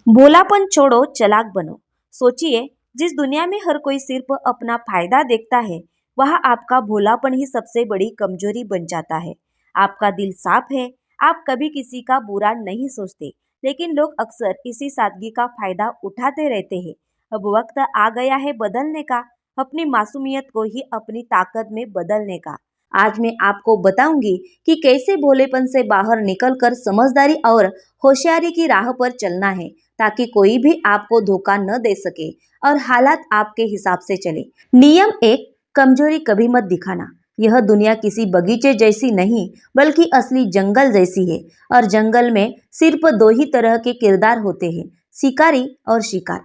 भोलापन छोड़ो, चालाक बनो। सोचिए, जिस दुनिया में हर कोई सिर्फ अपना फायदा देखता है, वहाँ आपका भोलापन ही सबसे बड़ी कमजोरी बन जाता है। आपका दिल साफ है, आप कभी किसी का बुरा नहीं सोचते, लेकिन लोग अक्सर इसी सादगी का फायदा उठाते रहते हैं। अब वक्त आ गया है बदलने का, अपनी मासूमियत को ही अपनी ताकत में बदलने का। आज मैं आपको बताऊंगी कि कैसे भोलेपन से बाहर निकलकर समझदारी और होशियारी की राह पर चलना है, ताकि कोई भी आपको धोखा न दे सके और हालात आपके हिसाब से चले। नियम एक, कमजोरी कभी मत दिखाना। यह दुनिया किसी बगीचे जैसी नहीं, बल्कि असली जंगल जैसी है। और जंगल में सिर्फ दो ही तरह के किरदार होते हैं, शिकारी और शिकार।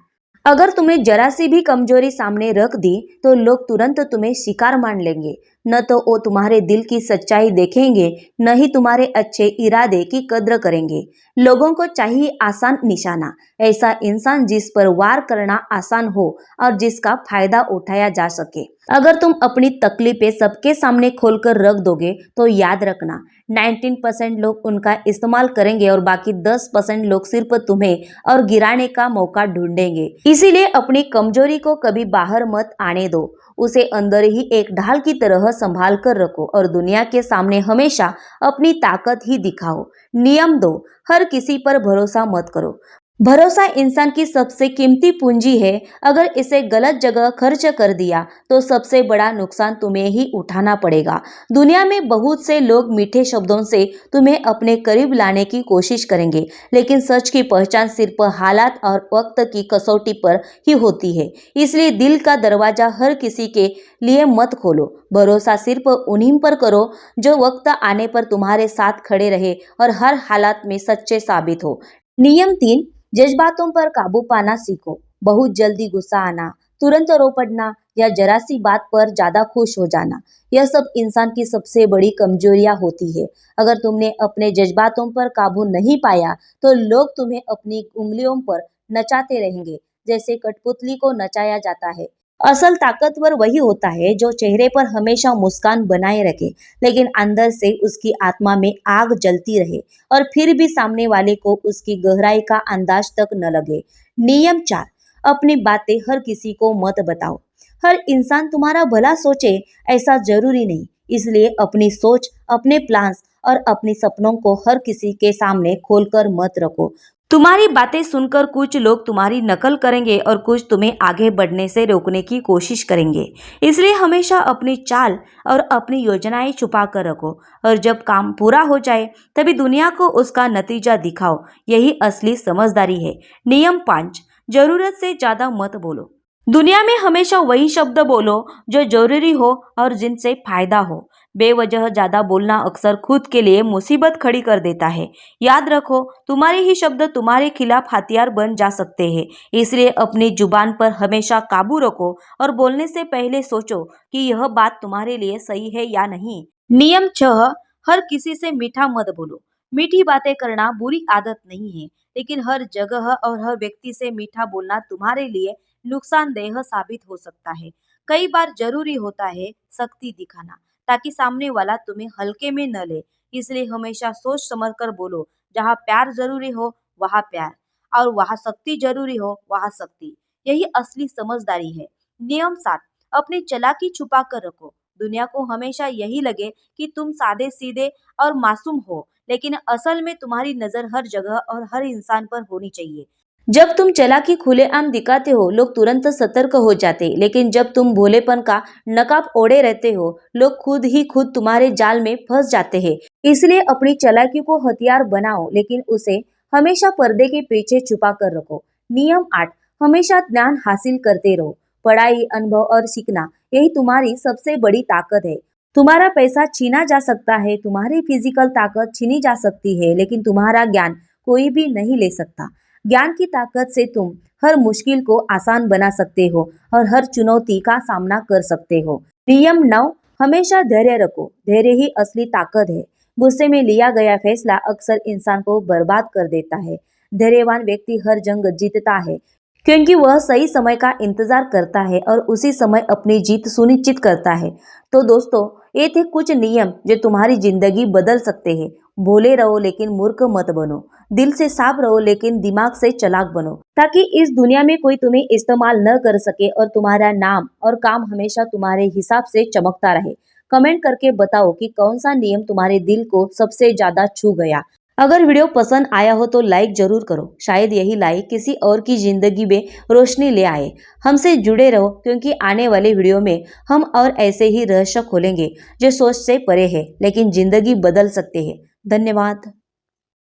अगर तुम्हें जरा सी भी कमजोरी सामने रख दी, तो लोग तुरंत तुम्हें शिकार मान लेंगे। न तो वो तुम्हारे दिल की सच्चाई देखेंगे, न ही तुम्हारे अच्छे इरादे की कद्र करेंगे। लोगों को चाहिए आसान निशाना, ऐसा इंसान जिस पर वार करना आसान हो और जिसका फायदा उठाया जा सके। अगर तुम अपनी तकलीफें सबके सामने खोलकर रख दोगे, तो याद रखना, 19% लोग उनका इस्तेमाल करेंगे और बाकी 10% लोग सिर्फ तुम्हें और गिराने का मौका ढूंढेंगे। इसीलिए अपनी कमजोरी को कभी बाहर मत आने दो, उसे अंदर ही एक ढाल की तरह संभाल कर रखो और दुनिया के सामने हमेशा अपनी ताकत ही दिखाओ। नियम दो, हर किसी पर भरोसा मत करो। भरोसा इंसान की सबसे कीमती पूंजी है। अगर इसे गलत जगह खर्च कर दिया, तो सबसे बड़ा नुकसान तुम्हें ही उठाना पड़ेगा। दुनिया में बहुत से लोग मीठे शब्दों से तुम्हें अपने करीब लाने की कोशिश करेंगे, लेकिन सच की पहचान सिर्फ हालात और वक्त की कसौटी पर ही होती है। इसलिए दिल का दरवाजा हर किसी के लिए मत खोलो। भरोसा सिर्फ उन्हीं पर करो जो वक्त आने पर तुम्हारे साथ खड़े रहे और हर हालात में सच्चे साबित हो। नियम तीन, जज्बातों पर काबू पाना सीखो। बहुत जल्दी गुस्सा आना, तुरंत रो पड़ना या जरा सी बात पर ज्यादा खुश हो जाना, यह सब इंसान की सबसे बड़ी कमजोरियां होती है। अगर तुमने अपने जज्बातों पर काबू नहीं पाया, तो लोग तुम्हें अपनी उंगलियों पर नचाते रहेंगे, जैसे कठपुतली को नचाया जाता है। असल ताकतवर वही होता है जो चेहरे पर हमेशा मुस्कान बनाए रखे, लेकिन अंदर से उसकी आत्मा में आग जलती रहे और फिर भी सामने वाले को उसकी गहराई का अंदाज तक न लगे। नियम चार, अपनी बातें हर किसी को मत बताओ। हर इंसान तुम्हारा भला सोचे, ऐसा जरूरी नहीं। इसलिए अपनी सोच, अपने प्लान्स और अपने सपनों को हर किसी के सामने खोलकर मत रखो। तुम्हारी बातें सुनकर कुछ लोग तुम्हारी नकल करेंगे और कुछ तुम्हें आगे बढ़ने से रोकने की कोशिश करेंगे। इसलिए हमेशा अपनी चाल और अपनी योजनाएं छुपा कर रखो, और जब काम पूरा हो जाए, तभी दुनिया को उसका नतीजा दिखाओ। यही असली समझदारी है। नियम पाँच, जरूरत से ज्यादा मत बोलो। दुनिया में हमेशा वही शब्द बोलो जो जरूरी हो और जिनसे फायदा हो। बेवजह ज्यादा बोलना अक्सर खुद के लिए मुसीबत खड़ी कर देता है। याद रखो, तुम्हारे ही शब्द तुम्हारे खिलाफ हथियार बन जा सकते हैं। इसलिए अपनी जुबान पर हमेशा काबू रखो और बोलने से पहले सोचो कि यह बात तुम्हारे लिए सही है या नहीं। नियम छह, हर किसी से मीठा मत बोलो। मीठी बातें करना बुरी आदत नहीं है, लेकिन हर जगह और हर व्यक्ति से मीठा बोलना तुम्हारे लिए नुकसानदेह साबित हो सकता है। कई बार जरूरी होता है सख्ती दिखाना, ताकि सामने वाला तुम्हें हल्के में न ले। इसलिए हमेशा सोच समझ कर बोलो। जहाँ प्यार जरूरी हो, वहाँ प्यार, और वहाँ सख्ती जरूरी हो, वहाँ सख्ती। यही असली समझदारी है। नियम सात, अपनी चालाकी छुपा कर रखो। दुनिया को हमेशा यही लगे कि तुम सादे सीधे और मासूम हो, लेकिन असल में तुम्हारी नजर हर जगह और हर इंसान पर होनी चाहिए। जब तुम चालाकी खुलेआम दिखाते हो, लोग तुरंत सतर्क हो जाते, लेकिन जब तुम भोलेपन का नकाब ओढ़े रहते हो, लोग खुद ही खुद तुम्हारे जाल में फंस जाते हैं। इसलिए अपनी चालाकी को हथियार बनाओ, लेकिन उसे हमेशा पर्दे के पीछे छुपा कर रखो। नियम आठ, हमेशा ज्ञान हासिल करते रहो। पढ़ाई, अनुभव और सीखना, यही तुम्हारी सबसे बड़ी ताकत है। तुम्हारा पैसा छीना जा सकता है, तुम्हारी फिजिकल ताकत छीनी जा सकती है, लेकिन तुम्हारा ज्ञान कोई भी नहीं ले सकता। ज्ञान की ताकत से तुम हर मुश्किल को आसान बना सकते हो और हर चुनौती का सामना कर सकते हो। नियम नौ, हमेशा धैर्य रखो। धैर्य ही असली ताकत है। गुस्से में लिया गया फैसला अक्सर इंसान को बर्बाद कर देता है। धैर्यवान व्यक्ति हर जंग जीतता है, क्योंकि वह सही समय का इंतजार करता है और उसी समय अपनी जीत सुनिश्चित करता है। तो दोस्तों, ये थे कुछ नियम जो तुम्हारी जिंदगी बदल सकते हैं। भोले रहो लेकिन मूर्ख मत बनो, दिल से साफ रहो लेकिन दिमाग से चालाक बनो, ताकि इस दुनिया में कोई तुम्हें इस्तेमाल न कर सके और तुम्हारा नाम और काम हमेशा तुम्हारे हिसाब से चमकता रहे। कमेंट करके बताओ कि कौन सा नियम तुम्हारे दिल को सबसे ज्यादा छू गया। अगर वीडियो पसंद आया हो तो लाइक जरूर करो, शायद यही लाइक किसी और की जिंदगी में रोशनी ले आए। हमसे जुड़े रहो क्योंकि आने वाले वीडियो में हम और ऐसे ही रहस्य खोलेंगे जो सोच से परे है लेकिन जिंदगी बदल सकते हैं। धन्यवाद।